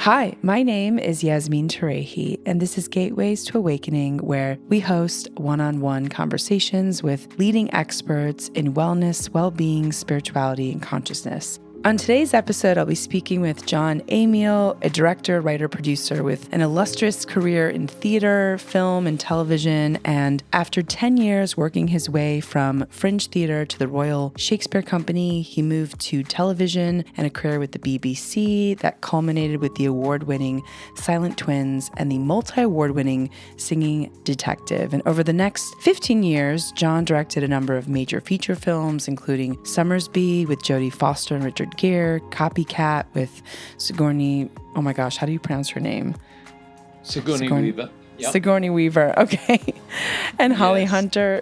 Hi, my name is Yasmin Tarehi, and this is Gateways to Awakening, where we host one-on-one conversations with leading experts in wellness, well-being, spirituality, and consciousness. On today's episode, I'll be speaking with Jon Amiel, a director, writer, producer with an illustrious career in theater, film, and television. And after 10 years working his way from fringe theater to the Royal Shakespeare Company, he moved to television and a career with the BBC that culminated with the award-winning Silent Twins and the multi-award-winning Singing Detective. And over the next 15 years, Jon directed a number of major feature films, including Sommersby with Jodie Foster and Richard Gere, Copycat with Sigourney. Oh my gosh, how do you pronounce her name? Sigourney Weaver. Yep. Sigourney Weaver, okay. And Holly Hunter.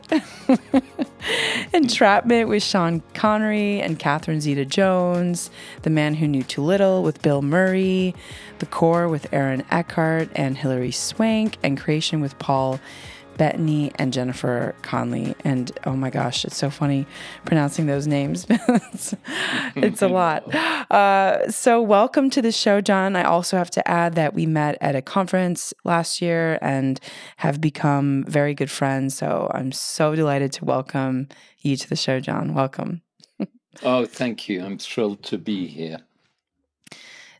Entrapment with Sean Connery and Catherine Zeta-Jones. The Man Who Knew Too Little with Bill Murray. The Core with Aaron Eckhart and Hilary Swank. And Creation with Paul Bettany and Jennifer Connelly. And oh my gosh, it's so funny pronouncing those names. it's a lot. So welcome to the show, Jon. I also have to add that we met at a conference last year and have become very good friends. So I'm so delighted to welcome you to the show, Jon. Welcome. Oh, thank you. I'm thrilled to be here.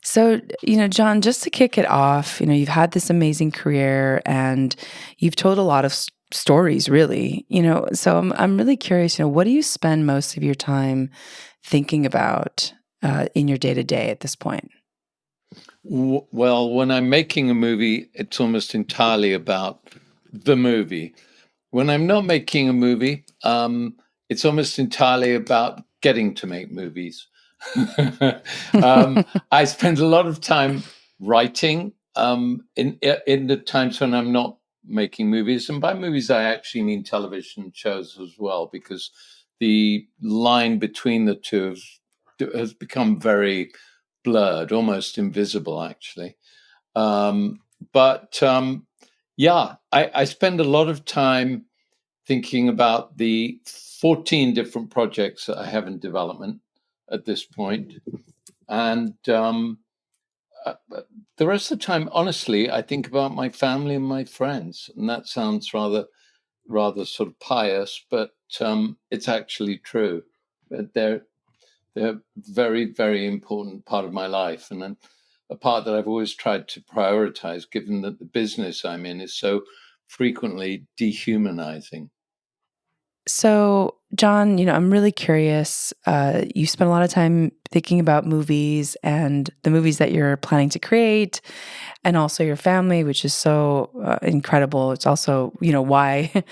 So, Jon, just to kick it off, you've had this amazing career and you've told a lot of stories, really, so I'm really curious, what do you spend most of your time thinking about in your day-to-day at this point? Well, when I'm making a movie, it's almost entirely about the movie. When I'm not making a movie, it's almost entirely about getting to make movies. I spend a lot of time writing in the times when I'm not making movies. And by movies, I actually mean television shows as well, because the line between the two has become very blurred, almost invisible, actually. I spend a lot of time thinking about the 14 different projects that I have in development at this point. And the rest of the time, honestly, I think about my family and my friends. And that sounds rather sort of pious, but it's actually true. They're a very, very important part of my life, and a part that I've always tried to prioritize, given that the business I'm in is so frequently dehumanizing. So, Jon, I'm really curious. You spend a lot of time thinking about movies and the movies that you're planning to create, and also your family, which is so incredible. It's also, why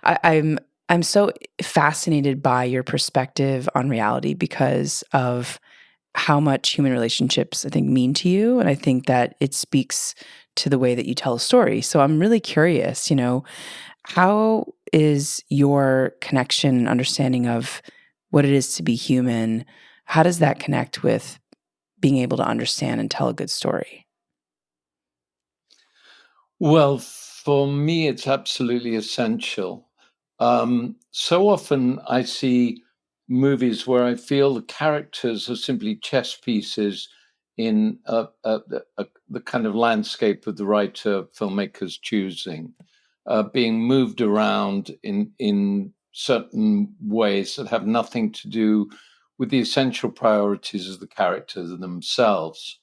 I'm so fascinated by your perspective on reality because of how much human relationships, I think, mean to you, and I think that it speaks to the way that you tell a story. So, I'm really curious. How is your connection and understanding of what it is to be human? How does that connect with being able to understand and tell a good story? Well, for me, it's absolutely essential. So often I see movies where I feel the characters are simply chess pieces in the kind of landscape of the writer, filmmakers choosing. Being moved around in certain ways that have nothing to do with the essential priorities of the characters themselves.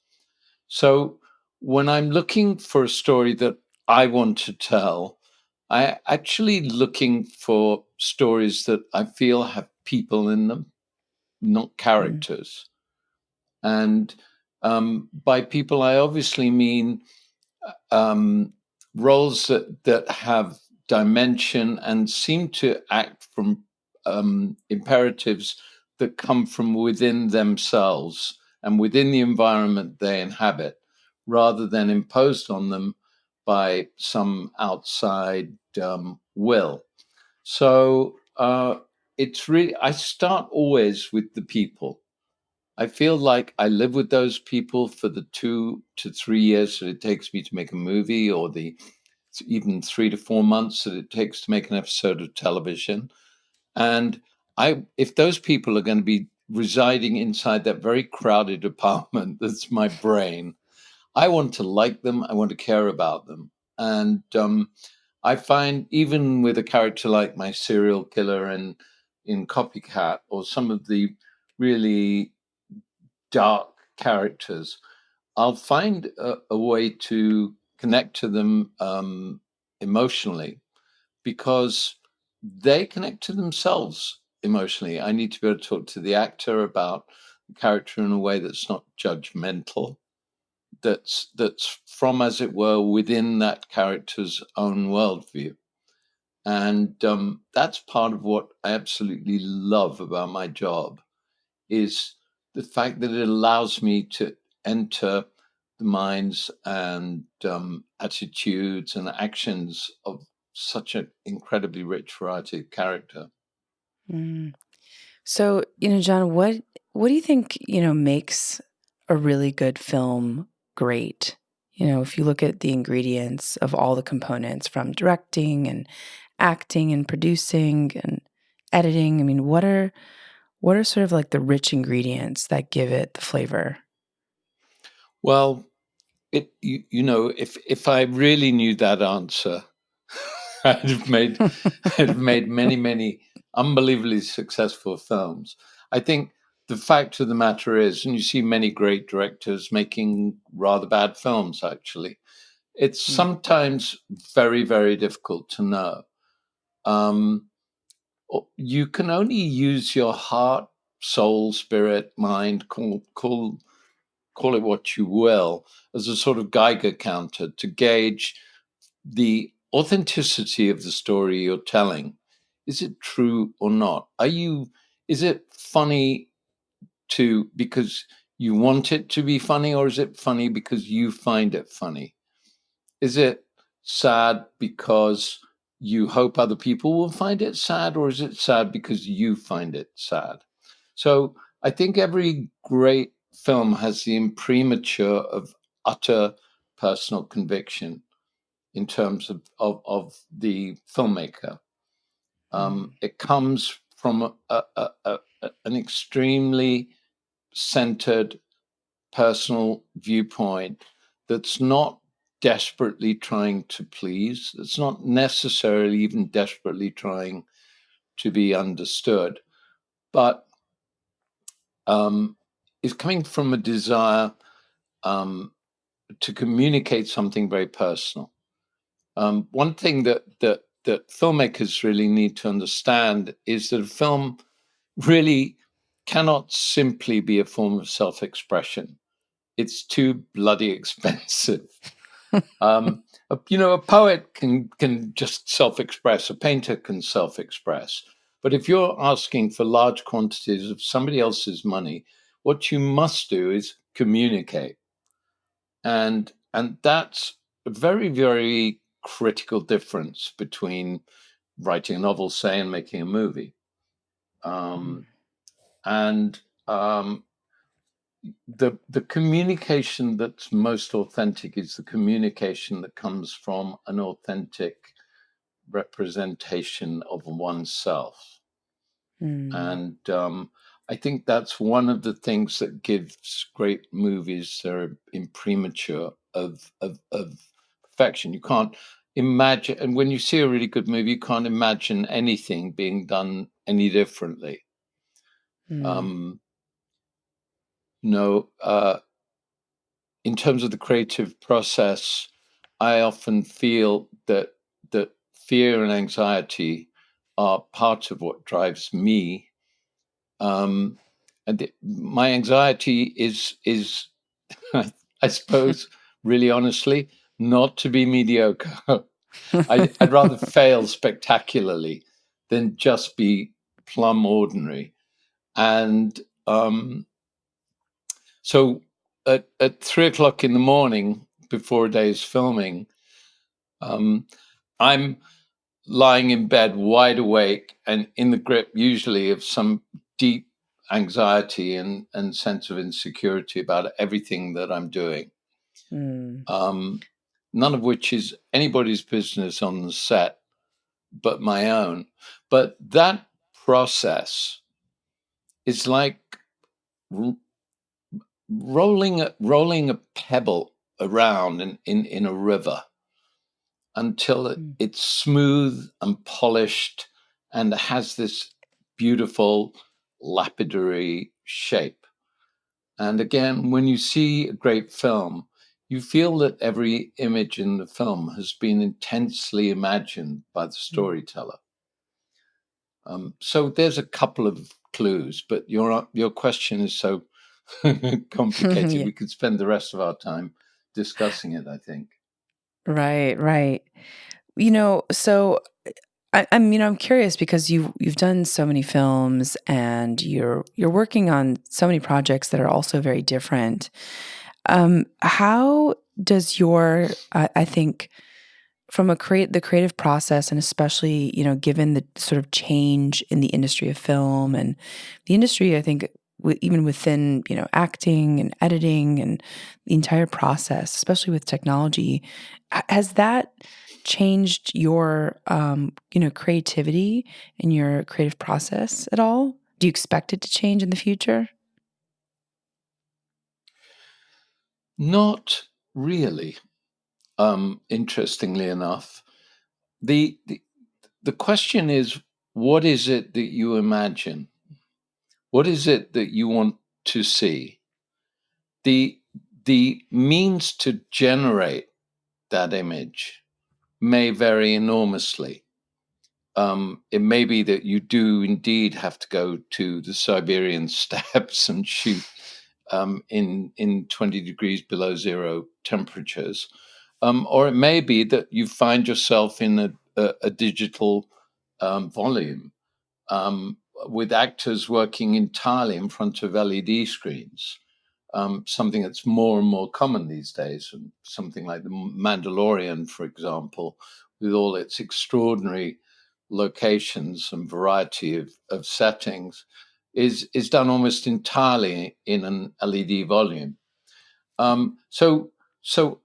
So when I'm looking for a story that I want to tell, I actually looking for stories that I feel have people in them, not characters. And by people, I obviously mean roles that have dimension and seem to act from imperatives that come from within themselves and within the environment they inhabit, rather than imposed on them by some outside will. So it's really, I start always with the people. I feel like I live with those people for the 2 to 3 years that it takes me to make a movie, or the even 3 to 4 months that it takes to make an episode of television. And if those people are going to be residing inside that very crowded apartment that's my brain, I want to like them. I want to care about them. And I find even with a character like my serial killer in Copycat, or some of the really dark characters, I'll find a way to connect to them emotionally, because they connect to themselves emotionally. I need to be able to talk to the actor about the character in a way that's not judgmental, that's from, as it were, within that character's own worldview. And that's part of what I absolutely love about my job, is the fact that it allows me to enter the minds and attitudes and actions of such an incredibly rich variety of character. Mm. So, John, what do you think, makes a really good film great? If you look at the ingredients of all the components from directing and acting and producing and editing, I mean, what are sort of like the rich ingredients that give it the flavor? Well, if I really knew that answer, I'd have made I'd have made many unbelievably successful films. I think the fact of the matter is, and you see many great directors making rather bad films, actually, it's Mm. sometimes very, very difficult to know. Um, you can only use your heart, soul, spirit, mind, call it what you will, as a sort of Geiger counter to gauge the authenticity of the story you're telling. Is it true or not? Is it funny because you want it to be funny, or is it funny because you find it funny? Is it sad because you hope other people will find it sad, or is it sad because you find it sad? So I think every great film has the imprimatur of utter personal conviction in terms of the filmmaker. It comes from an extremely centered personal viewpoint that's not desperately trying to please, that's not necessarily even desperately trying to be understood, but is coming from a desire to communicate something very personal. One thing that filmmakers really need to understand is that a film really cannot simply be a form of self-expression. It's too bloody expensive. A poet can just self-express, a painter can self-express. But if you're asking for large quantities of somebody else's money, what you must do is communicate. And that's a very, very critical difference between writing a novel, say, and making a movie. And the communication that's most authentic is the communication that comes from an authentic representation of oneself. And I think that's one of the things that gives great movies their imprimatur of perfection. You can't imagine, and when you see a really good movie, you can't imagine anything being done any differently. Um, no, in terms of the creative process, I often feel that fear and anxiety are part of what drives me. And my anxiety is I suppose, really honestly, not to be mediocre. I'd rather fail spectacularly than just be plumb ordinary. And so at 3 o'clock in the morning, before a day's filming, I'm lying in bed wide awake and in the grip usually of some deep anxiety and sense of insecurity about everything that I'm doing. None of which is anybody's business on the set but my own. But that process is like rolling a pebble around in a river until it's smooth and polished and has this beautiful lapidary shape. And again, when you see a great film, you feel that every image in the film has been intensely imagined by the storyteller. So there's a couple of clues, but your question is so complicated. Yeah. We could spend the rest of our time discussing it, I think. Right. So I'm curious because you've done so many films and you're working on so many projects that are also very different. How does I think from the creative process, and especially given the sort of change in the industry of film and the industry, I think even within acting and editing and the entire process, especially with technology, has that changed your creativity and your creative process at all? Do you expect it to change in the future? Not really. Interestingly enough, the, the the question is, what is it that you imagine? What is it that you want to see? The the means to generate that image may vary enormously. It may be that you do indeed have to go to the Siberian steppes and shoot in 20 degrees below zero temperatures, or it may be that you find yourself in a digital volume with actors working entirely in front of LED screens. Something that's more and more common these days, and something like The Mandalorian, for example, with all its extraordinary locations and variety of settings, is done almost entirely in an LED volume. So so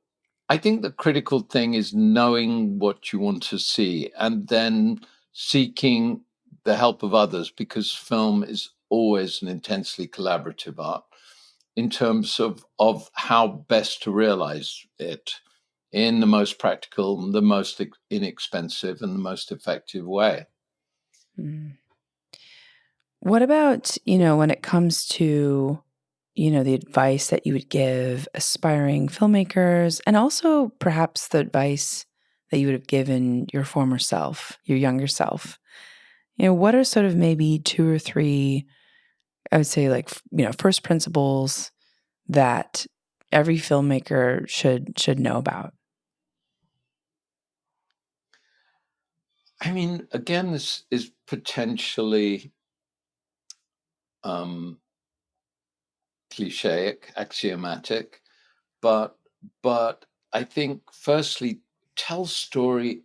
I think the critical thing is knowing what you want to see and then seeking the help of others, because film is always an intensely collaborative art in terms of how best to realize it in the most practical, the most inexpensive, and the most effective way. Mm. What about, when it comes to, the advice that you would give aspiring filmmakers and also perhaps the advice that you would have given your former self, your younger self? What are sort of maybe two or three, I would say like, first principles that every filmmaker should know about? I mean, again, this is potentially um, clichéic, axiomatic, but but I think firstly, tell stories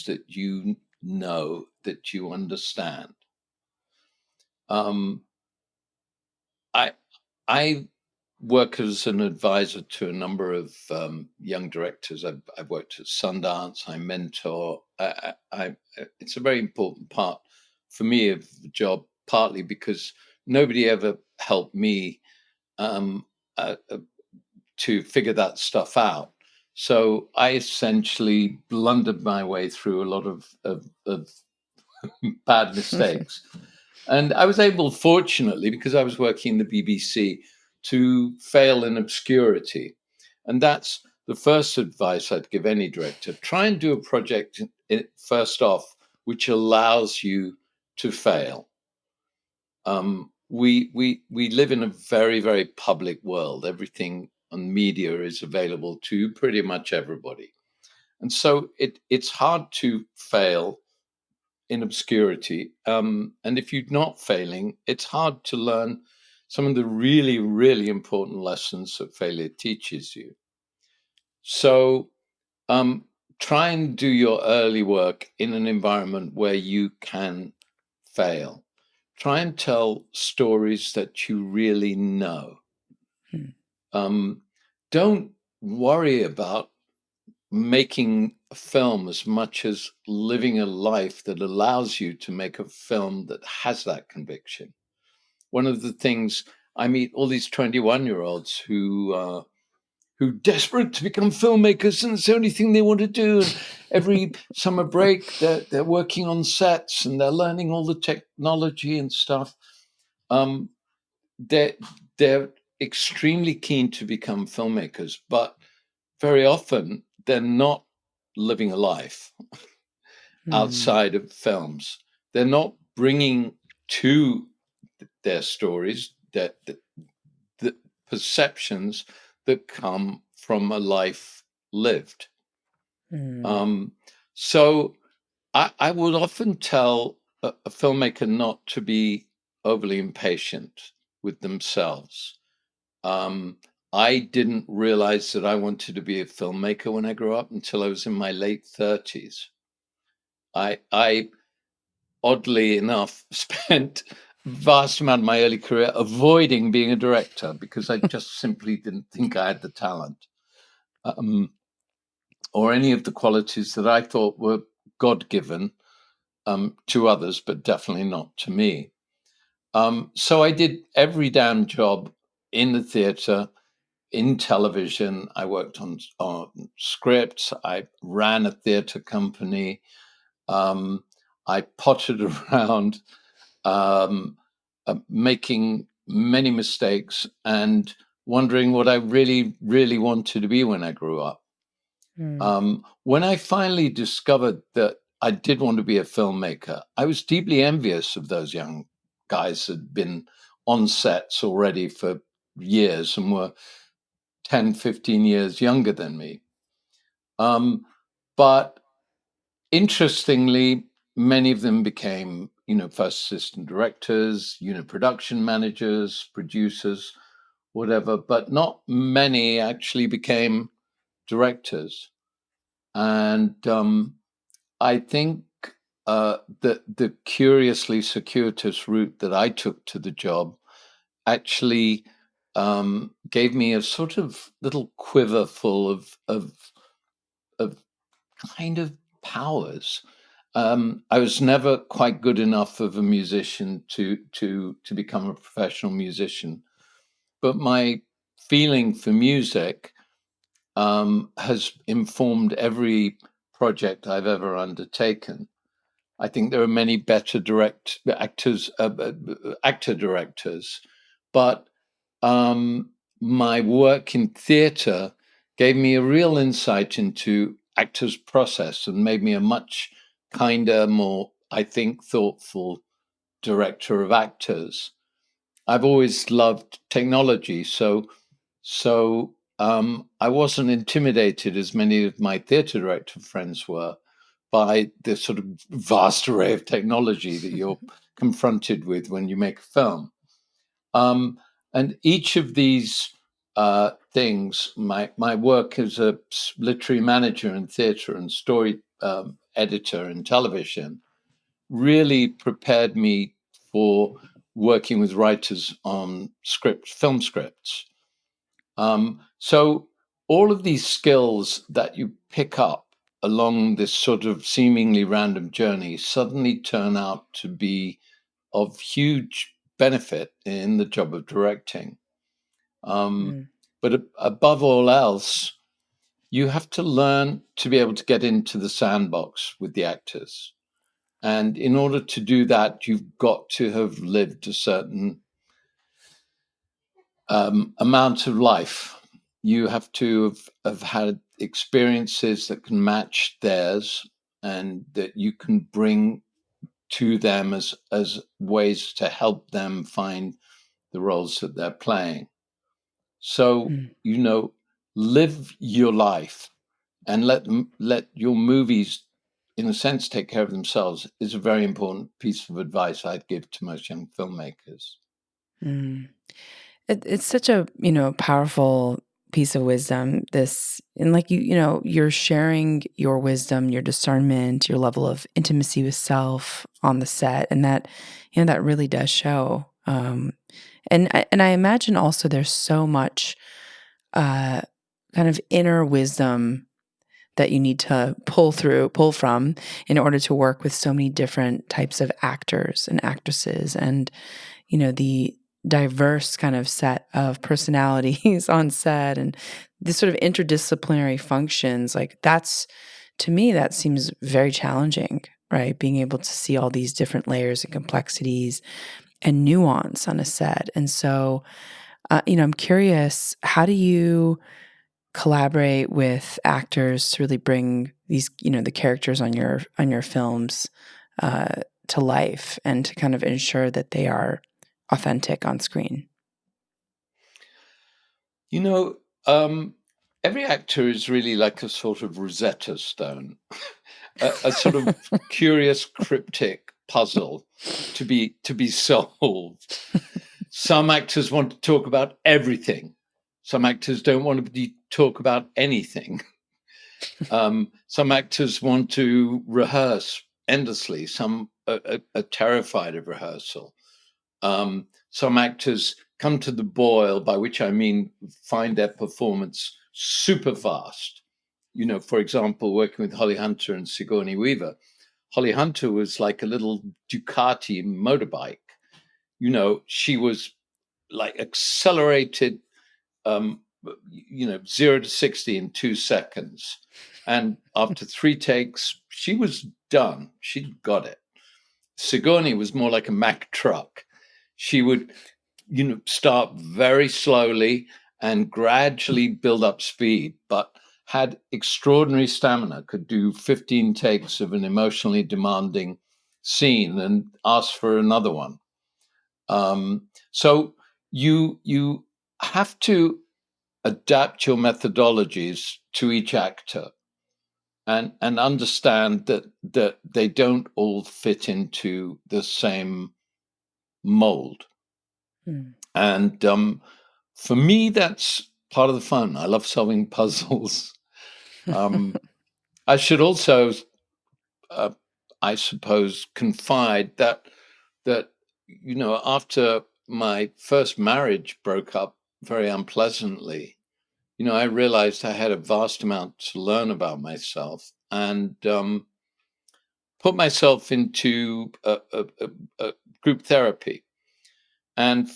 that you know, that you understand. Um, I I work as an advisor to a number of young directors. I've worked at Sundance. I mentor. It's a very important part for me of the job, partly because nobody ever helped me um, uh, uh, to figure that stuff out. So I essentially blundered my way through a lot of bad mistakes. And I was able, fortunately, because I was working in the BBC, to fail in obscurity. And that's the first advice I'd give any director. Try and do a project first off, which allows you to fail. We live in a very, very public world. Everything on media is available to pretty much everybody. And so it's hard to fail in obscurity. And if you're not failing, it's hard to learn some of the really, really important lessons that failure teaches you. So um, try and do your early work in an environment where you can fail. Try and tell stories that you really know. Hmm. Don't worry about making a film as much as living a life that allows you to make a film that has that conviction. One of the things, I meet all these 21-year-olds who who are desperate to become filmmakers, and it's the only thing they want to do. And every summer break, they're working on sets and they're learning all the technology and stuff. They're extremely keen to become filmmakers, but very often they're not living a life outside of films. They're not bringing to their stories that the perceptions that come from a life lived. So I would often tell a filmmaker not to be overly impatient with themselves. I didn't realize that I wanted to be a filmmaker when I grew up until I was in my late 30s. I oddly enough spent a vast amount of my early career avoiding being a director because I just simply didn't think I had the talent or any of the qualities that I thought were God-given to others, but definitely not to me. So I did every damn job in the theatre, in television. I worked on scripts. I ran a theatre company. I pottered around, making many mistakes and wondering what I really, really wanted to be when I grew up. When I finally discovered that I did want to be a filmmaker, I was deeply envious of those young guys that had been on sets already for years and were 10, 15 years younger than me. But interestingly, many of them became, first assistant directors, production managers, producers, whatever, but not many actually became directors. And I think that the curiously circuitous route that I took to the job actually gave me a sort of little quiver full of kind of powers. I was never quite good enough of a musician to become a professional musician, but my feeling for music has informed every project I've ever undertaken. I think there are many better actor directors, but my work in theatre gave me a real insight into actors' process and made me a much kinder, more, I think, thoughtful director of actors. I've always loved technology, so I wasn't intimidated as many of my theatre director friends were by the sort of vast array of technology that you're confronted with when you make a film. And each of these things, my work as a literary manager in theatre and story editor in television, really prepared me for working with writers on film scripts. So all of these skills that you pick up along this sort of seemingly random journey suddenly turn out to be of huge benefit in the job of directing. But above all else, you have to learn to be able to get into the sandbox with the actors. And in order to do that, you've got to have lived a certain amount of life. You have to have had experiences that can match theirs and that you can bring to them as ways to help them find the roles that they're playing. So, live your life and let your movies, in a sense, take care of themselves is a very important piece of advice I'd give to most young filmmakers. It's such a, powerful piece of wisdom. This, and like you're sharing your wisdom, your discernment, your level of intimacy with self on the set, and that, that really does show. And I imagine also there's so much kind of inner wisdom that you need to pull from in order to work with so many different types of actors and actresses, and the diverse kind of set of personalities on set and this sort of interdisciplinary functions, like that's, to me, that seems very challenging, right? Being able to see all these different layers and complexities and nuance on a set. And so, I'm curious, how do you collaborate with actors to really bring these, the characters on your films to life and to kind of ensure that they are authentic on screen? Every actor is really like a sort of Rosetta Stone, a sort of curious, cryptic puzzle to be solved. Some actors want to talk about everything. Some actors don't want to talk about anything. Some actors want to rehearse endlessly. Some are terrified of rehearsal. Some actors come to the boil, by which I mean find their performance super fast. For example, working with Holly Hunter and Sigourney Weaver. Holly Hunter was like a little Ducati motorbike. She was like accelerated, 0 to 60 in 2 seconds. And after 3 takes, she was done. She'd got it. Sigourney was more like a Mack truck. She would, start very slowly and gradually build up speed, but had extraordinary stamina, could do 15 takes of an emotionally demanding scene and ask for another one. So you have to adapt your methodologies to each actor and understand that they don't all fit into the same mold. And for me, that's part of the fun. I love solving puzzles. I should also, I suppose, confide that after my first marriage broke up very unpleasantly, I realized I had a vast amount to learn about myself and put myself into a group therapy. And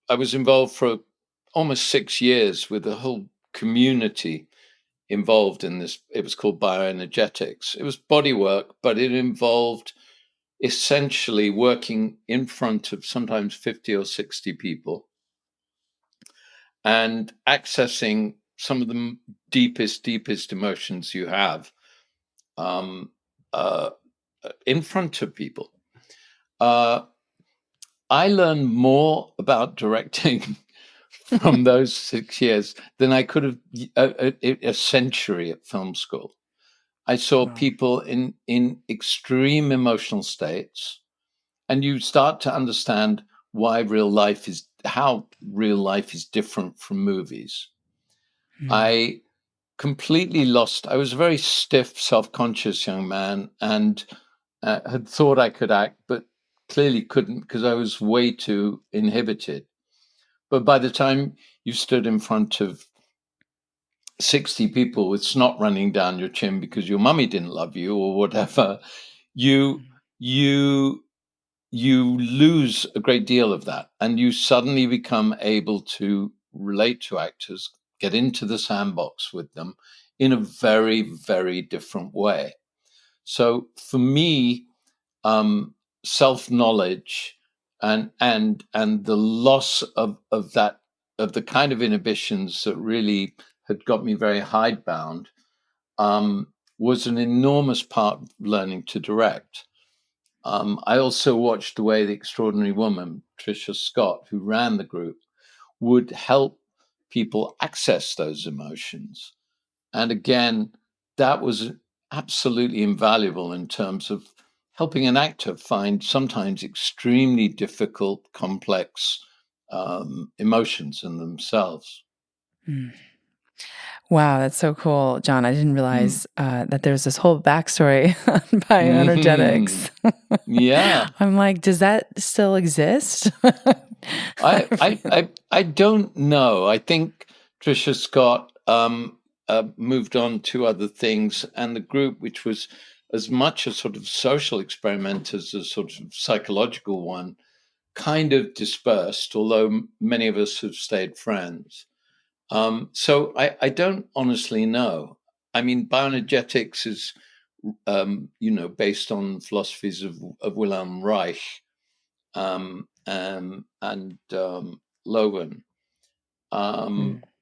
I was involved for almost 6 years with a whole community involved in this. It was called bioenergetics. It was body work, but it involved essentially working in front of sometimes 50 or 60 people and accessing some of the deepest emotions you have uh, in front of people. I learned more about directing from those 6 years than I could have a century at film school. I saw people in extreme emotional states, and you start to understand how real life is different from movies. I completely lost. I was a very stiff, self-conscious young man, and had thought I could act, but clearly couldn't because I was way too inhibited. But by the time you stood in front of 60 people with snot running down your chin because your mummy didn't love you or whatever, you you you lose a great deal of that, and you suddenly become able to relate to actors, get into the sandbox with them in a very, very different way. So for me, self-knowledge and the loss of the kind of inhibitions that really had got me very hidebound was an enormous part of learning to direct. I also watched the way the extraordinary woman, Tricia Scott, who ran the group, would help people access those emotions. And again, that was absolutely invaluable in terms of helping an actor find sometimes extremely difficult, complex emotions in themselves. Wow, that's so cool, Jon. I didn't realize that there's this whole backstory on bioenergetics. Yeah. I'm like, does that still exist? I don't know. I think Tricia Scott moved on to other things, and the group, which was as much a sort of social experiment as a sort of psychological one, kind of dispersed, although many of us have stayed friends. So I don't honestly know. I mean, bioenergetics is, based on philosophies of Wilhelm Reich, and Logan.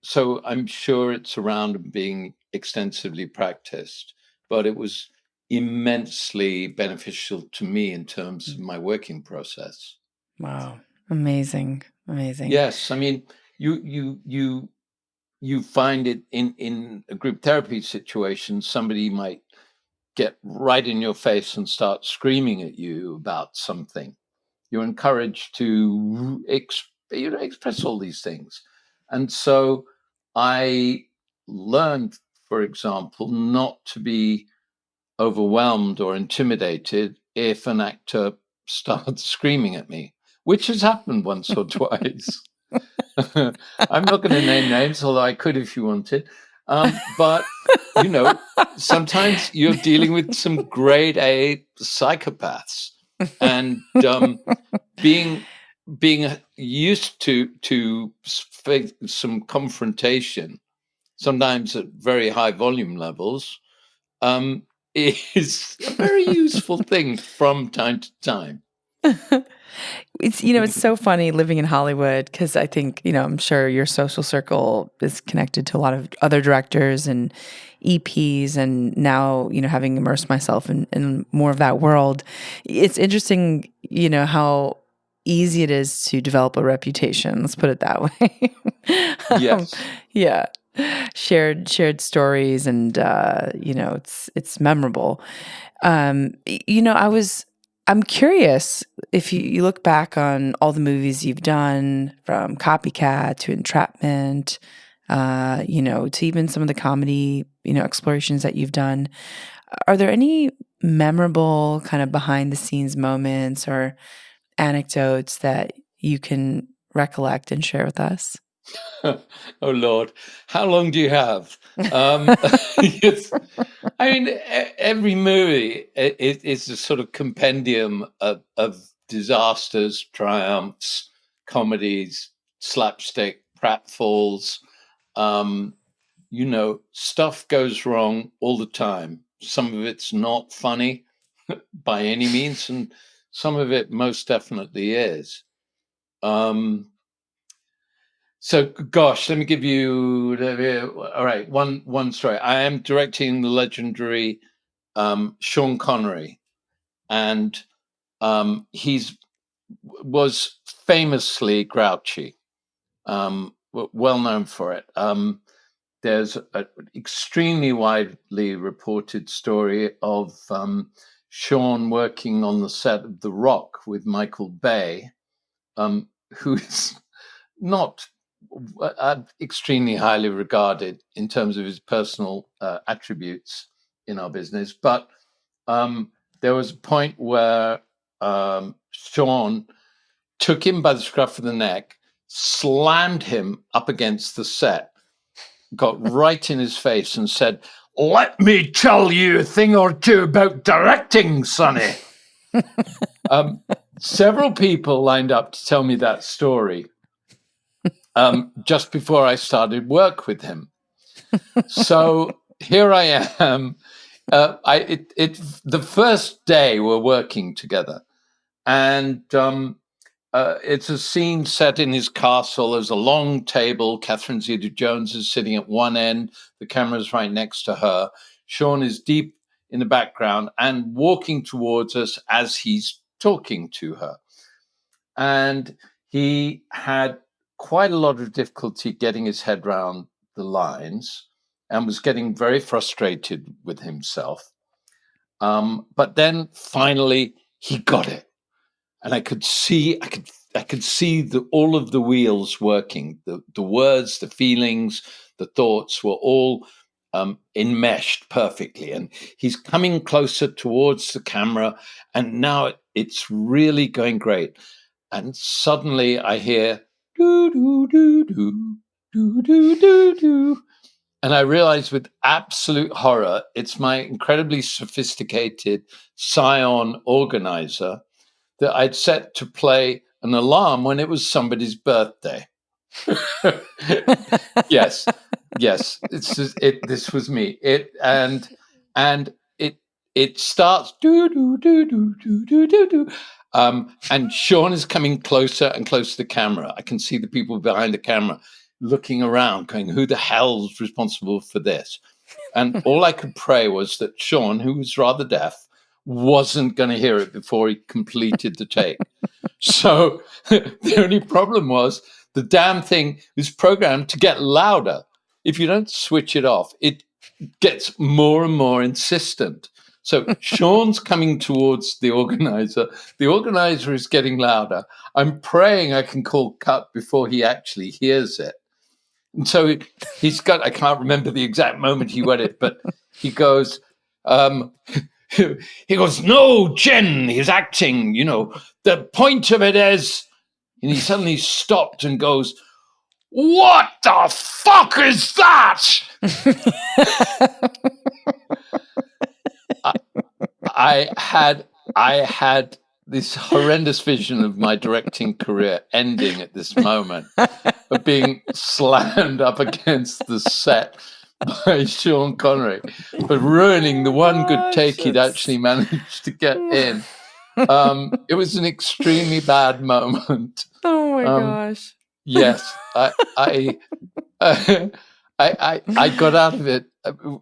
So I'm sure it's around and being extensively practiced, but it was immensely beneficial to me in terms of my working process. Wow. Amazing. Amazing. Yes, I mean, you find it in a group therapy situation, somebody might get right in your face and start screaming at you about something. You're encouraged to express all these things. And so I learned, for example, not to be overwhelmed or intimidated if an actor starts screaming at me, which has happened once or twice. I'm not going to name names, although I could if you wanted. But, sometimes you're dealing with some grade A psychopaths. And being used to some confrontation, sometimes at very high volume levels, is a very useful thing from time to time. It's so funny living in Hollywood because I think, I'm sure your social circle is connected to a lot of other directors and EPs. And now, having immersed myself in more of that world, it's interesting, how easy it is to develop a reputation. Let's put it that way. Yes. Yeah. Shared stories and, it's memorable. I'm curious if you look back on all the movies you've done, from Copycat to Entrapment, to even some of the comedy, explorations that you've done. Are there any memorable kind of behind the scenes moments or anecdotes that you can recollect and share with us? Oh Lord, how long do you have? Yes. I mean, every movie is a sort of compendium of disasters, triumphs, comedies, slapstick, pratfalls. Stuff goes wrong all the time. Some of it's not funny by any means, and some of it most definitely is. So, gosh, let me give you all right. One story. I am directing the legendary Sean Connery, and he's was famously grouchy, well known for it. There's an extremely widely reported story of Sean working on the set of The Rock with Michael Bay, who's not extremely highly regarded in terms of his personal attributes in our business. But there was a point where Sean took him by the scruff of the neck, slammed him up against the set, got right in his face and said, "Let me tell you a thing or two about directing, Sonny." Several people lined up to tell me that story just before I started work with him. So here I am. The first day we're working together, and it's a scene set in his castle. There's a long table. Catherine Zeta-Jones is sitting at one end. The camera's right next to her. Sean is deep in the background and walking towards us as he's talking to her. And he had quite a lot of difficulty getting his head round the lines and was getting very frustrated with himself. But then finally he got it. And I could see all of the wheels working. The words, the feelings, the thoughts were all enmeshed perfectly. And he's coming closer towards the camera, and now it's really going great. And suddenly I hear do do do do do do do do, and I realize with absolute horror, it's my incredibly sophisticated Scion organizer that I'd set to play an alarm when it was somebody's birthday. Yes. This was me. It starts do do do do do do do do. And Sean is coming closer and closer to the camera. I can see the people behind the camera looking around, going, "Who the hell's responsible for this?" And all I could pray was that Sean, who was rather deaf, wasn't going to hear it before he completed the take. So the only problem was the damn thing is programmed to get louder. If you don't switch it off, it gets more and more insistent. So Sean's coming towards the organizer. The organizer is getting louder. I'm praying I can call cut before he actually hears it. And so he's got, I can't remember the exact moment he went it, but he goes, "No, Jen, he's acting, the point of it is," and he suddenly stopped and goes, "What the fuck is that?" I had this horrendous vision of my directing career ending at this moment, of being slammed up against the set by Sean Connery for ruining the one good take he'd actually managed to get in. It was an extremely bad moment. Oh my gosh. Yes, I got out of it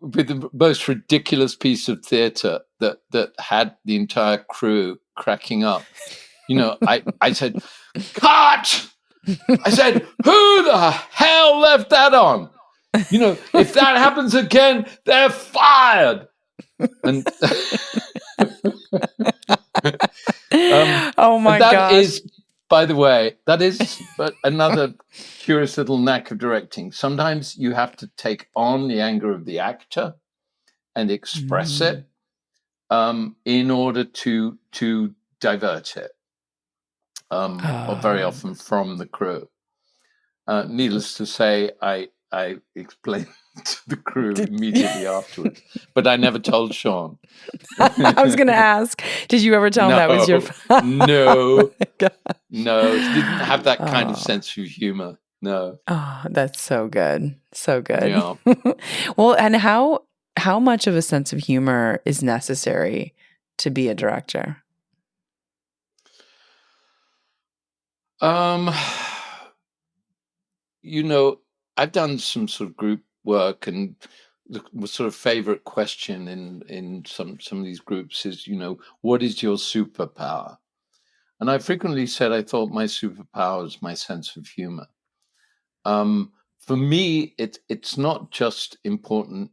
with the most ridiculous piece of theatre that had the entire crew cracking up. I said, "Cut!" I said, "Who the hell left that on? If that happens again, they're fired." And oh my and that gosh. is, by the way, that is another curious little knack of directing. Sometimes you have to take on the anger of the actor and express it in order to divert it, or very often from the crew. Needless to say, I explained to the crew immediately afterwards, but I never told Sean. I was going to ask, did you ever tell him that was your... No, no, he didn't have that kind of sense of humor. No. Oh, that's so good. So good. Yeah. Well, and how much of a sense of humor is necessary to be a director? I've done some sort of group work, and the sort of favorite question in some of these groups is, what is your superpower? And I frequently said I thought my superpower is my sense of humor. For me, it's not just important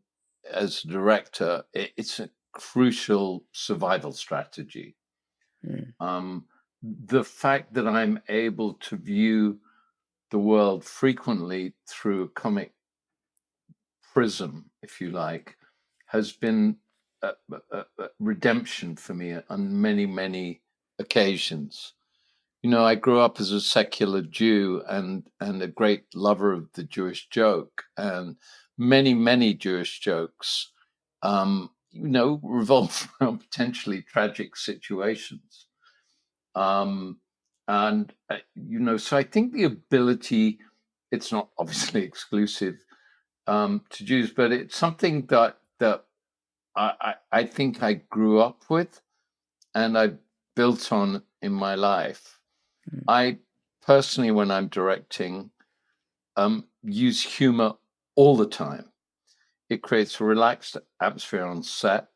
as a director; it's a crucial survival strategy. The fact that I'm able to view the world frequently through a comic prism, if you like, has been a redemption for me on many, many occasions. I grew up as a secular Jew and a great lover of the Jewish joke, and many, many Jewish jokes, revolve around potentially tragic situations. So I think the ability, it's not obviously exclusive to Jews, but it's something that I think I grew up with and I built on in my life. I personally, when I'm directing, use humor all the time. It creates a relaxed atmosphere on set.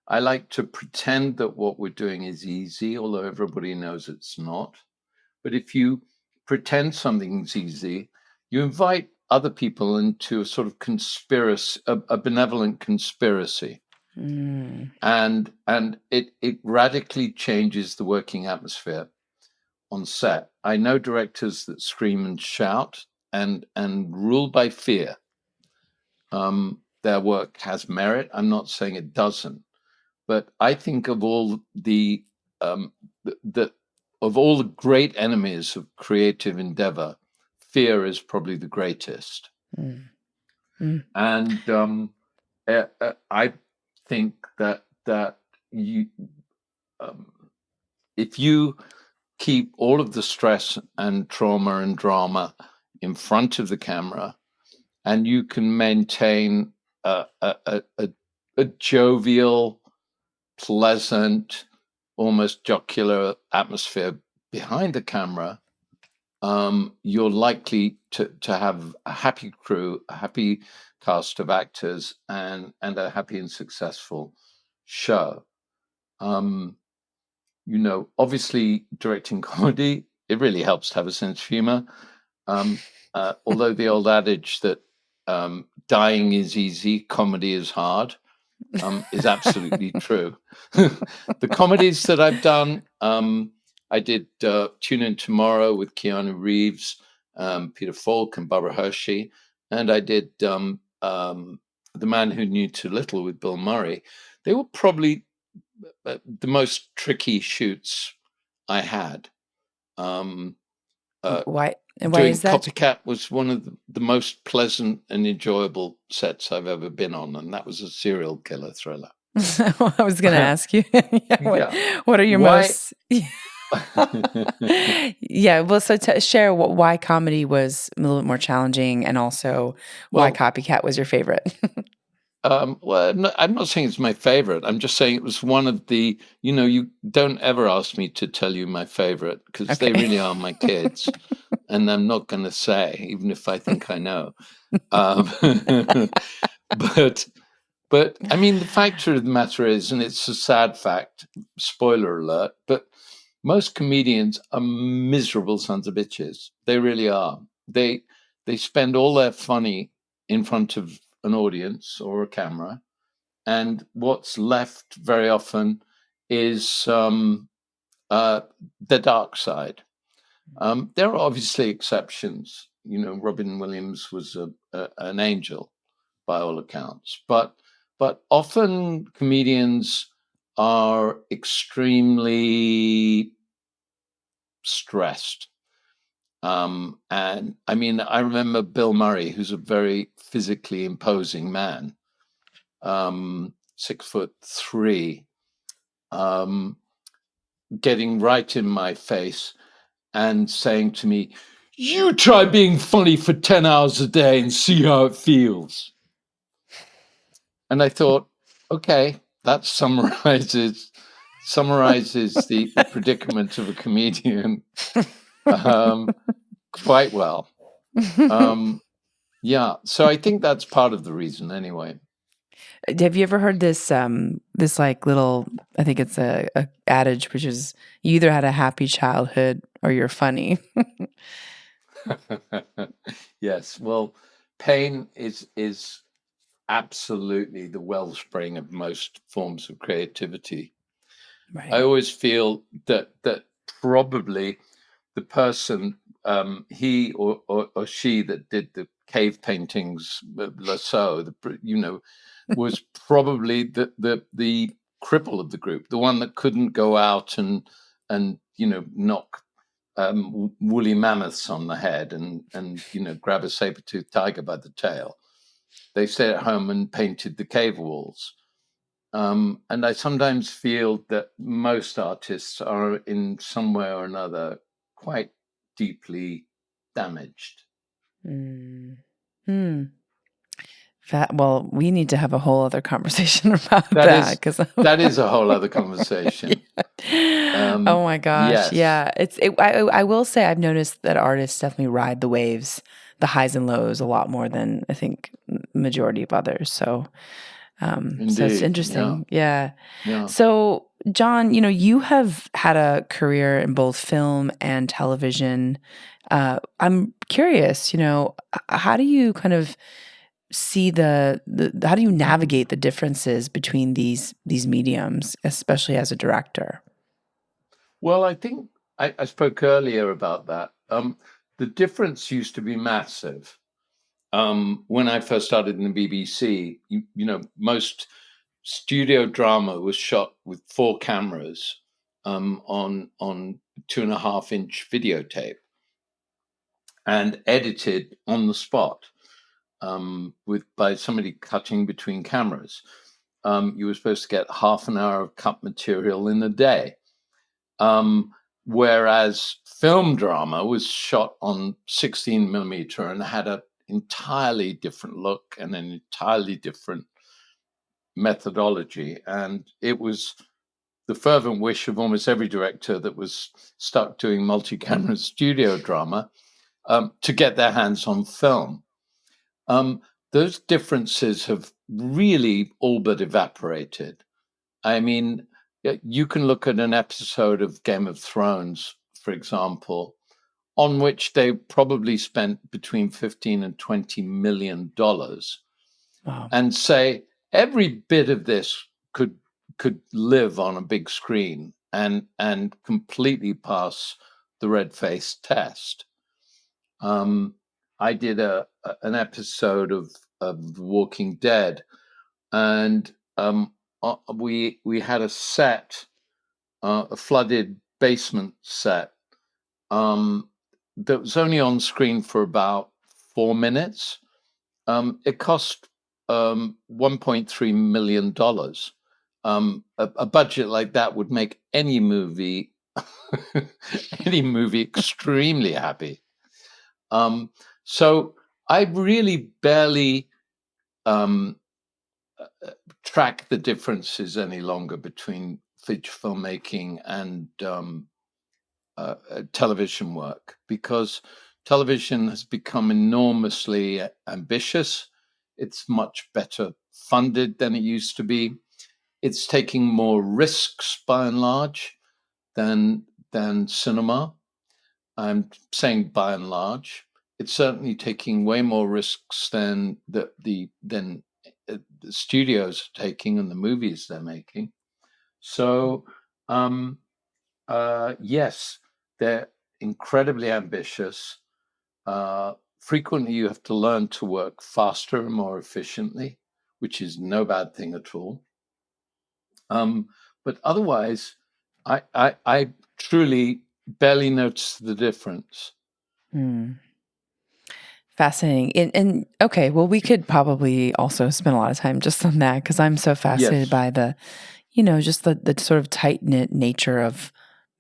I like to pretend that what we're doing is easy, although everybody knows it's not. But if you pretend something's easy, you invite other people into a sort of conspiracy, a benevolent conspiracy. And it radically changes the working atmosphere on set. I know directors that scream and shout and rule by fear. Their work has merit. I'm not saying it doesn't, but I think of all the great enemies of creative endeavor, fear is probably the greatest. And I think that you, if you keep all of the stress and trauma and drama in front of the camera, and you can maintain a jovial, pleasant, almost jocular atmosphere behind the camera, you're likely to have a happy crew, a happy cast of actors, and a happy and successful show. Obviously, directing comedy, it really helps to have a sense of humor. Although the old adage that dying is easy, comedy is hard, is absolutely true. The comedies that I've done, I did Tune In Tomorrow with Keanu Reeves, Peter Falk, and Barbara Hershey, and I did The Man Who Knew Too Little with Bill Murray. They were probably the most tricky shoots I had. Why Doing is that? Copycat was one of the most pleasant and enjoyable sets I've ever been on, and that was a serial killer thriller. I was going to ask you. What are your Why? most? Yeah. Well, so share why comedy was a little bit more challenging, and also why Copycat was your favorite. Well, I'm not saying it's my favorite. I'm just saying it was one of the. You don't ever ask me to tell you my favorite, because they really are my kids, and I'm not going to say, even if I think I know. But I mean, the fact of the matter is, and it's a sad fact, spoiler alert, but most comedians are miserable sons of bitches. They really are. They spend all their funny in front of an audience or a camera, and what's left very often is the dark side. There are obviously exceptions. Robin Williams was an angel by all accounts, but often comedians are extremely stressed. And I mean, I remember Bill Murray, who's a very physically imposing man, 6'3", getting right in my face and saying to me, "You try being funny for 10 hours a day and see how it feels." And I thought, okay, that summarizes the predicament of a comedian quite well. Yeah, so I think that's part of the reason anyway. Have you ever heard this this like little, I think it's a adage, which is you either had a happy childhood or you're funny? Yes, well, pain is absolutely the wellspring of most forms of creativity. Right. I always feel that probably the person, he or she that did the cave paintings, Lassault, was probably the cripple of the group, the one that couldn't go out and knock woolly mammoths on the head and grab a saber-toothed tiger by the tail. They stayed at home and painted the cave walls. And I sometimes feel that most artists are in some way or another quite deeply damaged. Well, we need to have a whole other conversation about that. That is a whole other conversation. Yeah. Oh my gosh. Yes. Yeah. I will say I've noticed that artists definitely ride the waves, the highs and lows a lot more than I think majority of others. So, so it's interesting. Yeah. So, Jon, you have had a career in both film and television. I'm curious, how do you kind of see how do you navigate the differences between these mediums, especially as a director? Well, I think I spoke earlier about that. The difference used to be massive. When I first started in the BBC, most studio drama was shot with 4 cameras on 2.5-inch videotape and edited on the spot by somebody cutting between cameras. You were supposed to get half an hour of cut material in a day. whereas film drama was shot on 16 millimeter and had an entirely different look and an entirely different methodology. And it was the fervent wish of almost every director that was stuck doing multi-camera studio drama to get their hands on film. Those differences have really all but evaporated. I mean, you can look at an episode of Game of Thrones, for example, on which they probably spent between $15 and $20 million, Wow. and say every bit of this could live on a big screen and completely pass the red face test. I did an episode of The Walking Dead, and we had a set, a flooded basement set, that was only on screen for about 4 minutes. It cost $1.3 million. A budget like that would make any movie extremely happy. So I really barely track the differences any longer between feature filmmaking and television work, because television has become enormously ambitious. It's much better funded than it used to be. It's taking more risks by and large than cinema. I'm saying by and large. It's certainly taking way more risks than the studios are taking and the movies they're making. So, yes, they're incredibly ambitious. Frequently, you have to learn to work faster and more efficiently, which is no bad thing at all. But otherwise, I truly barely notice the difference. Fascinating. And okay, well, we could probably also spend a lot of time just on that, because I'm so fascinated Yes. by the, just the sort of tight knit nature of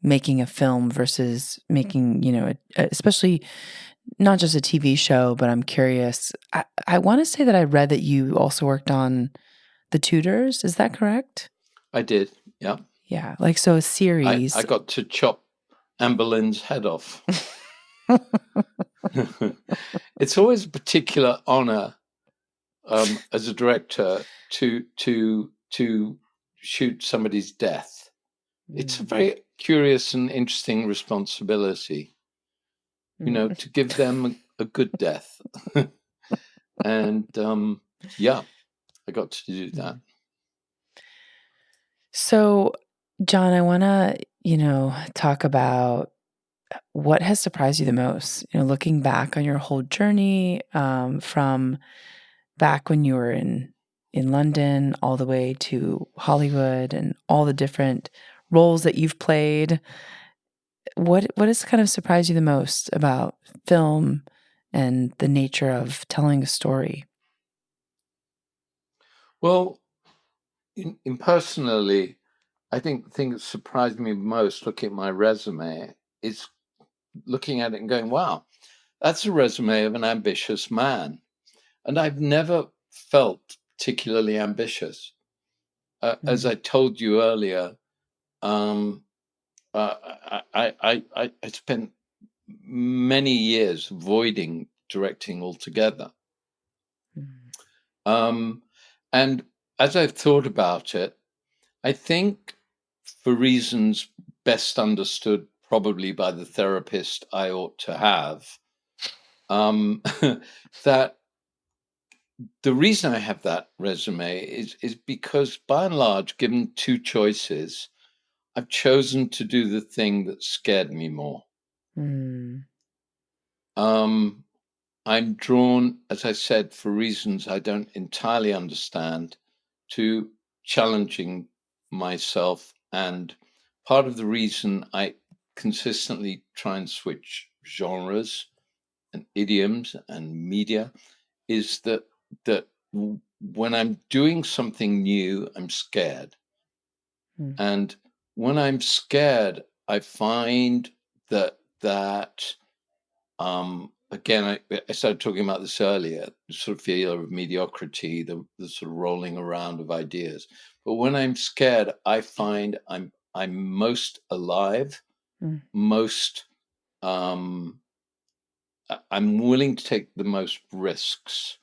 making a film versus making, especially not just a TV show, but I'm curious. I want to say that I read that you also worked on The Tudors. Is that correct? I did. Yeah. Yeah. Like, so a series. I got to chop Anne Boleyn's head off. It's always a particular honor as a director to shoot somebody's death. It's a very curious and interesting responsibility, to give them a good death. And yeah, I got to do that. So, Jon, I want to, talk about what has surprised you the most, looking back on your whole journey, from back when you were in London all the way to Hollywood and all the different roles that you've played. What has kind of surprised you the most about film and the nature of telling a story? Well, in personally, I think the thing that surprised me most looking at my resume is looking at it and going, wow, that's a resume of an ambitious man. And I've never felt particularly ambitious. As I told you earlier, I spent many years avoiding directing altogether. And as I've thought about it, I think, for reasons best understood probably by the therapist I ought to have, that the reason I have that resume is because, by and large, given two choices, I've chosen to do the thing that scared me more. I'm drawn, as I said, for reasons I don't entirely understand, to challenging myself. And part of the reason I consistently try and switch genres and idioms and media is that when I'm doing something new, I'm scared. And when I'm scared, I find that again, I started talking about this earlier, the sort of fear of mediocrity, the sort of rolling around of ideas. But when I'm scared, I find I'm most alive, Mm. most I'm willing to take the most risks,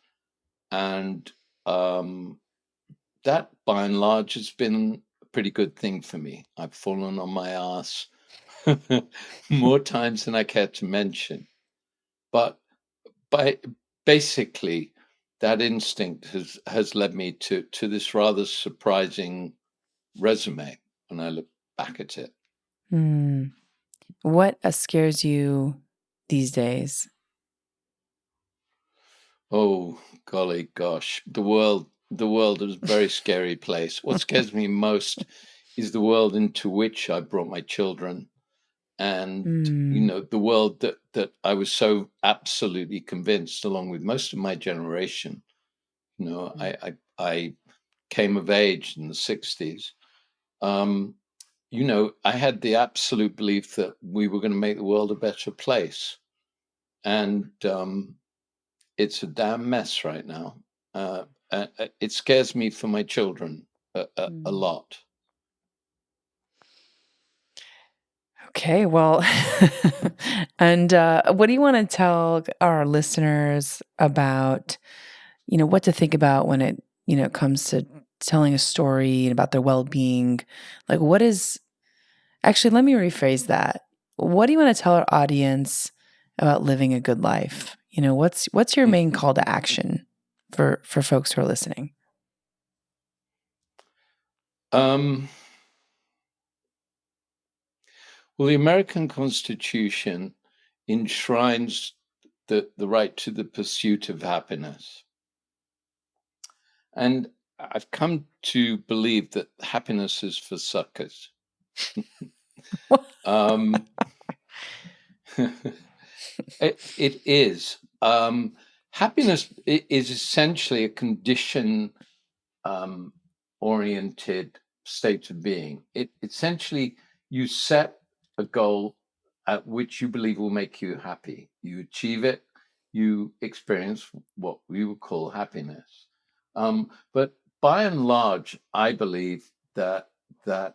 and that by and large has been a pretty good thing for me. I've fallen on my ass more times than I care to mention, but by basically that instinct has led me to this rather surprising resume when I look back at it. Mm. What scares you these days? Oh, golly gosh, the world is a very scary place. What scares me most is the world into which I brought my children, and Mm. the world that I was so absolutely convinced, along with most of my generation. I came of age in the 60s. I had the absolute belief that we were going to make the world a better place, and it's a damn mess right now. It scares me for my children a Mm. lot. Okay, well, and what do you want to tell our listeners about, what to think about when it comes to telling a story and about their well-being? Like, actually, let me rephrase that. What do you want to tell our audience about living a good life? What's your main call to action for folks who are listening? Well, the American Constitution enshrines the right to the pursuit of happiness. And I've come to believe that happiness is for suckers. um, it is. Happiness is essentially a condition oriented state of being. It essentially, you set a goal at which you believe will make you happy. You achieve it, you experience what we would call happiness. But by and large, I believe that the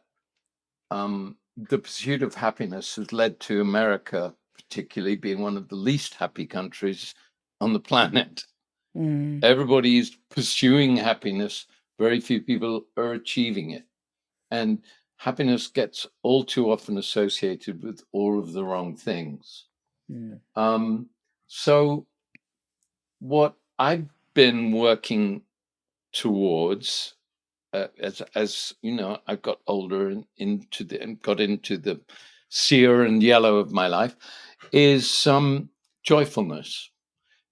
pursuit of happiness has led to America, particularly, being one of the least happy countries on the planet. Mm. Everybody is pursuing happiness. Very few people are achieving it. And happiness gets all too often associated with all of the wrong things. Mm. So what I've been working towards, as you know, I got older and got into the sear and yellow of my life, is some joyfulness,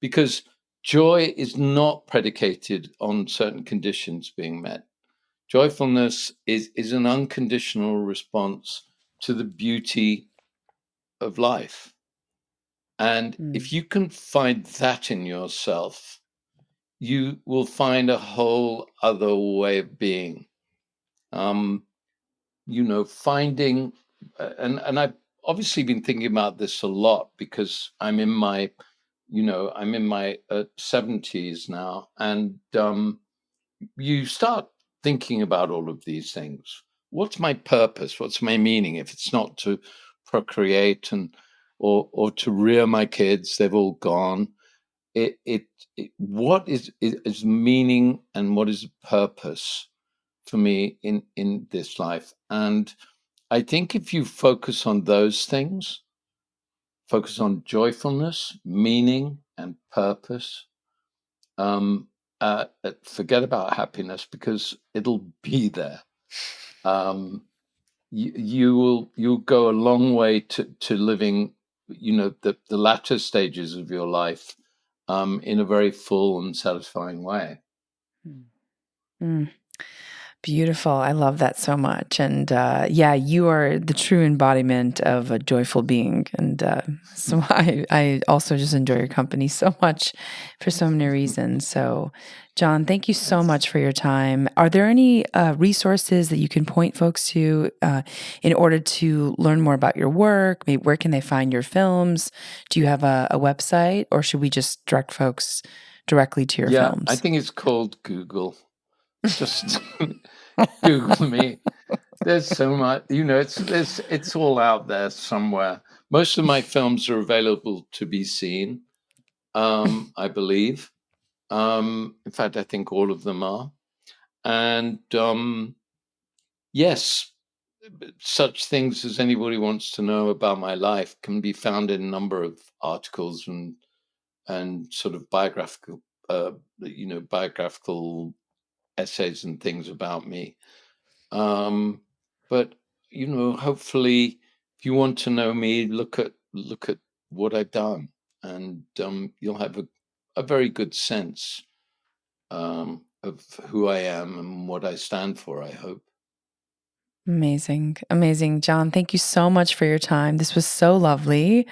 because joy is not predicated on certain conditions being met. Joyfulness is an unconditional response to the beauty of life. And if you can find that in yourself, you will find a whole other way of being. Finding, and I've obviously been thinking about this a lot because I'm in my 70s now, and you start thinking about all of these things. What's my purpose? What's my meaning? If it's not to procreate or to rear my kids, they've all gone. What is meaning, and what is purpose for me in this life? And I think if you focus on those things, focus on joyfulness, meaning, and purpose, um, forget about happiness, because it'll be there. You'll go a long way to living, the latter stages of your life in a very full and satisfying way. Mm. Beautiful. I love that so much. And yeah, you are the true embodiment of a joyful being. And so I also just enjoy your company so much for so many reasons. So, Jon, thank you so much for your time. Are there any resources that you can point folks to in order to learn more about your work? Maybe where can they find your films? Do you have a website, or should we just direct folks directly to your Yeah, I films? think it's called Google. Just Google me. There's so much, it's all out there somewhere. Most of my films are available to be seen, I believe. In fact, I think all of them are. And yes, such things as anybody wants to know about my life can be found in a number of articles and sort of biographical essays and things about me. But hopefully, if you want to know me, look at what I've done, and you'll have a very good sense of who I am and what I stand for, I hope. Amazing. Amazing. Jon, thank you so much for your time. This was so lovely.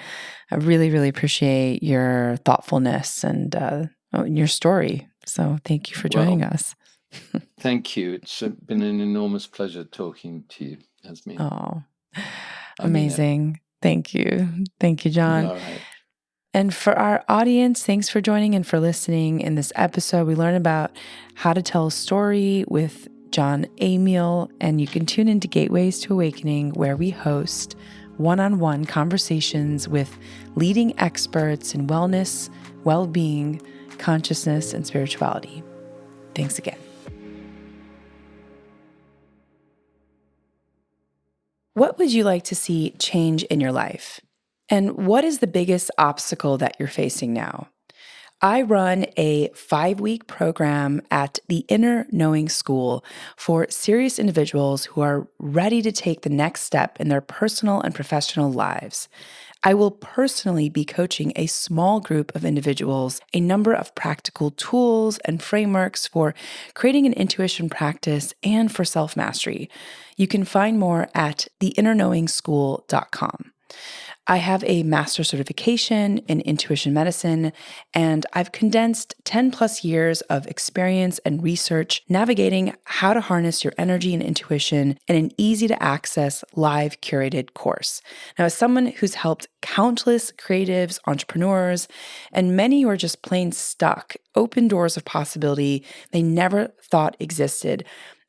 I really, really appreciate your thoughtfulness and your story. So thank you for joining Well, us. thank you. It's been an enormous pleasure talking to you, Yasmin. Oh, I mean it. amazing. Thank you. Thank you, Jon. All right. And for our audience, thanks for joining and for listening. In this episode, we learned about how to tell a story with Jon Amiel, and you can tune into Gateways to Awakening, where we host one-on-one conversations with leading experts in wellness, well-being, consciousness, and spirituality. Thanks again. What would you like to see change in your life? And what is the biggest obstacle that you're facing now? I run a 5-week program at the Inner Knowing School for serious individuals who are ready to take the next step in their personal and professional lives. I will personally be coaching a small group of individuals, a number of practical tools and frameworks for creating an intuition practice and for self mastery. You can find more at theinnerknowingschool.com. I have a master's certification in intuition medicine, and I've condensed 10 plus years of experience and research navigating how to harness your energy and intuition in an easy to access live curated course. Now, as someone who's helped countless creatives, entrepreneurs, and many who are just plain stuck, open doors of possibility they never thought existed,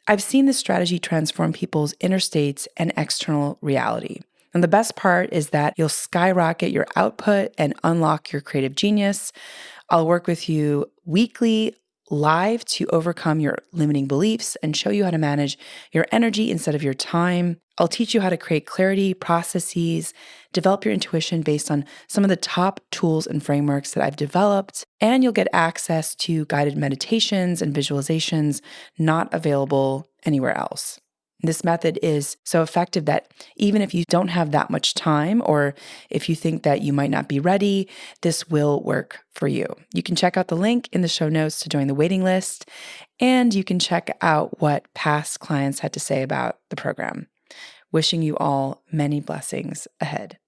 I've seen this strategy transform people's inner states and external reality. And the best part is that you'll skyrocket your output and unlock your creative genius. I'll work with you weekly live to overcome your limiting beliefs and show you how to manage your energy instead of your time. I'll teach you how to create clarity, processes, develop your intuition based on some of the top tools and frameworks that I've developed, and you'll get access to guided meditations and visualizations not available anywhere else. This method is so effective that even if you don't have that much time, or if you think that you might not be ready, this will work for you. You can check out the link in the show notes to join the waiting list, and you can check out what past clients had to say about the program. Wishing you all many blessings ahead.